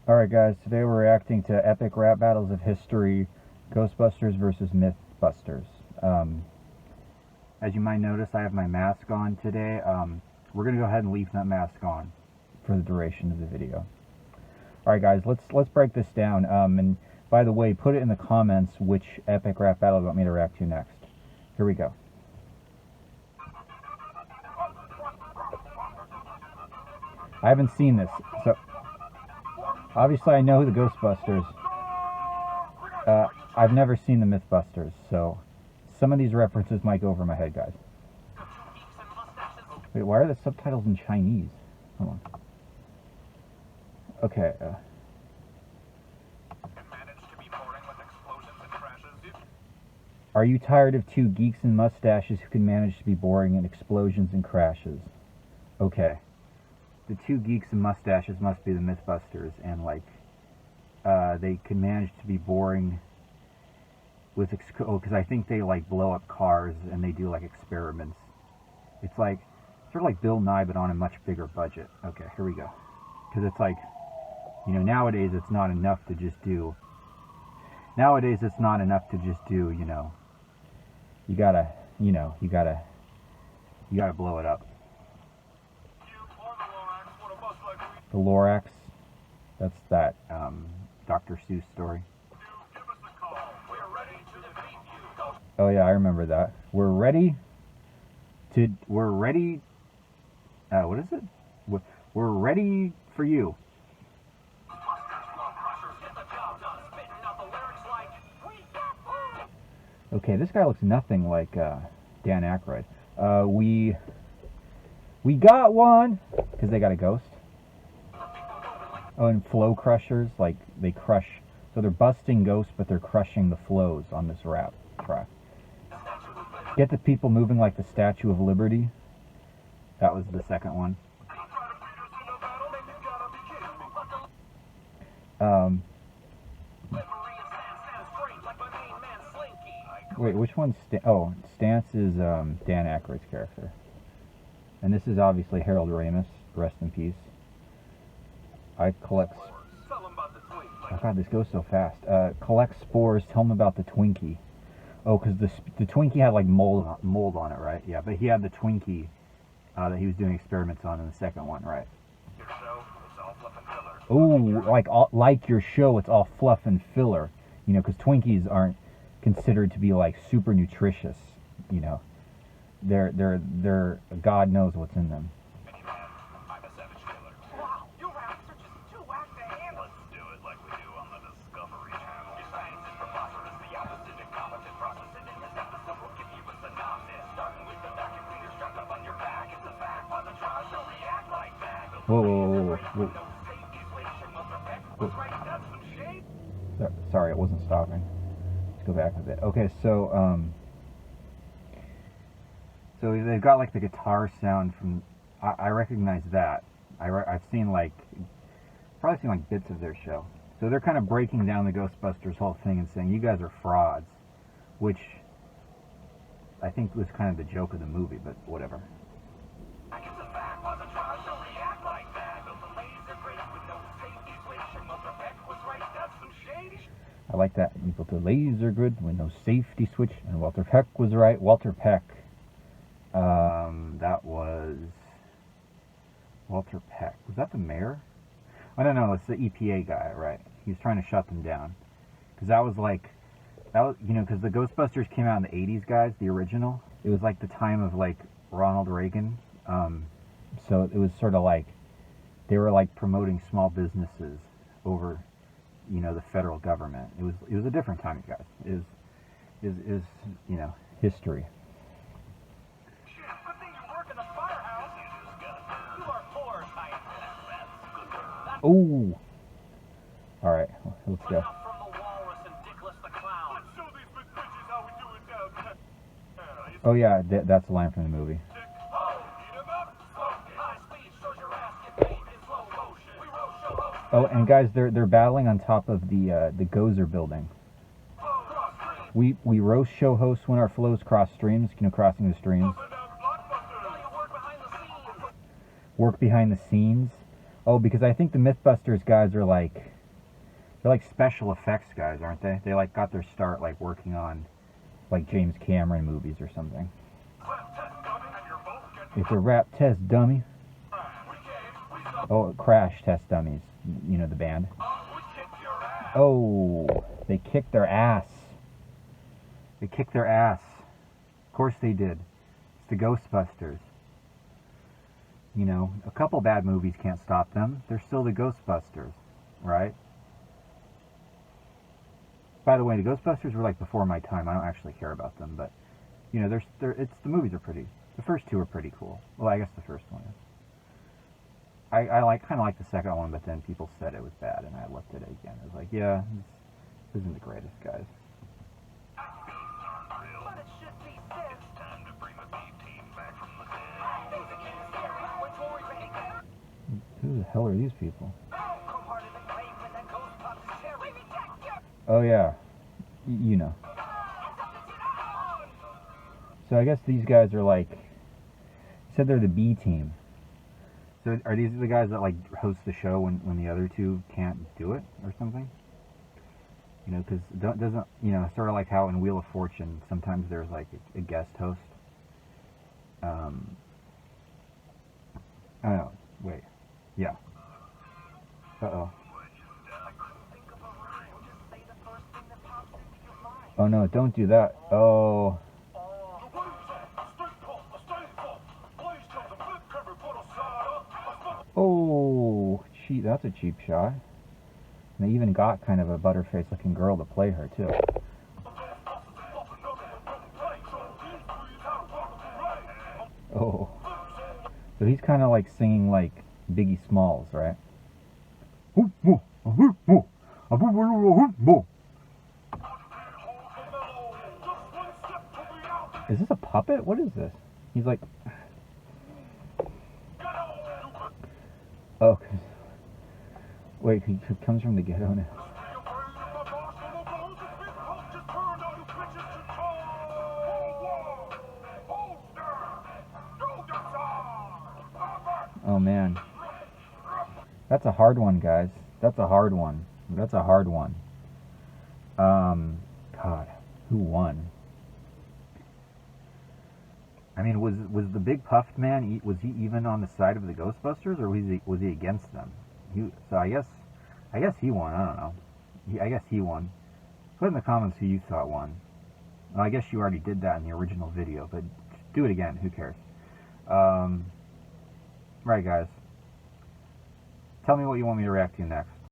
Alright guys, today we're reacting to epic rap battles of history, Ghostbusters versus Mythbusters. As you might notice, I have my mask on today. We're going to go ahead and leave that mask on for the duration of the video. Alright guys, let's break this down. And by the way, put it in the comments which epic rap battle you want me to react to next. Here we go. I haven't seen this, so obviously I know the Ghostbusters. I've never seen the Mythbusters, so some of these references might go over my head, guys. Wait, why are the subtitles in Chinese? Hold on. Okay. Are you tired of two geeks and mustaches who can manage to be boring in explosions and crashes? Okay. The two geeks and mustaches must be the Mythbusters, and like, they can manage to be boring with because I think they like blow up cars and they do like experiments. It's like sort of like Bill Nye, but on a much bigger budget. Okay, here we go. Because it's like, you know, nowadays it's not enough to just do. Nowadays it's not enough to just do. You know, you gotta blow it up. The Lorax, that's that Dr. Seuss story. Oh yeah, I remember that. We're ready. What is it? We're ready for you. Okay, this guy looks nothing like Dan Aykroyd. We got one because they got a ghost. Oh, and flow crushers, like they crush, so they're busting ghosts, but they're crushing the flows on this rap track. Get the people moving like the Statue of Liberty. That was the second one. Wait, which one's Stance is Dan Aykroyd's character. And this is obviously Harold Ramis, rest in peace. I collect... Oh god, this goes so fast. Collect spores, tell him about the Twinkie. Oh, because the Twinkie had like mold on it, right? Yeah, but he had the Twinkie that he was doing experiments on in the second one, right? Oh, like your show, it's all fluff and filler. You know, because Twinkies aren't considered to be like super nutritious. You know, they're God knows what's in them. Whoa. Sorry, it wasn't stopping. Let's go back a bit. Okay, so they've got like the guitar sound from. I recognize that. I've seen probably seen like bits of their show. So they're kind of breaking down the Ghostbusters whole thing and saying you guys are frauds, which I think was kind of the joke of the movie, but whatever. I like that. You built a laser grid with no safety switch, and Walter Peck was right. Walter Peck. That was Walter Peck. Was that the mayor? I don't know. It's the EPA guy, right? He was trying to shut them down. Because that was, you know, because the Ghostbusters came out in the 80s, guys, the original. It was like the time of, like, Ronald Reagan. So it was sort of like, they were, like, promoting small businesses over, you know, the federal government. It was a different time, guys. It is you know, history. Oh, all right, let's go. Oh yeah, that's the line from the movie. Oh, and guys, they're battling on top of the Gozer building. We roast show hosts when our flows cross streams, you know, crossing the streams. Work behind the scenes. Oh, because I think the Mythbusters guys are like They're like special effects guys, aren't they? They like got their start like working on like James Cameron movies or something. It's a rap test dummy. Oh, Crash Test Dummies. You know the band. Oh, they kicked their ass. They kicked their ass. Of course they did. It's the Ghostbusters. You know, a couple bad movies can't stop them. They're still the Ghostbusters, right? By the way, the Ghostbusters were like before my time. I don't actually care about them, but you know, the movies are pretty. The first two are pretty cool. Well, I guess the first one is. I kind of like the second one, but then people said it was bad, and I looked at it again. I was like, yeah, this isn't the greatest, guys. Who the hell are these people? Oh yeah, you know. So I guess these guys are like, said they're the B team. So are these the guys that like host the show when the other two can't do it or something? You know, because doesn't, you know, sort of like how in Wheel of Fortune sometimes there's like a guest host. I don't know. Wait. Yeah. Uh-oh. Oh no, don't do that. Oh. Oh, cheap. That's a cheap shot. And they even got kind of a butterface looking girl to play her too. Oh. So he's kind of like singing like Biggie Smalls, right? Is this a puppet? What is this? He's like... Oh, wait, he comes from the ghetto now. Oh man. That's a hard one, guys. That's a hard one. That's a hard one. God, who won? I mean, was the big puffed man? Was he even on the side of the Ghostbusters, or was he against them? So I guess he won. I don't know. I guess he won. Put in the comments who you thought won. Well, I guess you already did that in the original video, but do it again. Who cares? Right, guys. Tell me what you want me to react to next.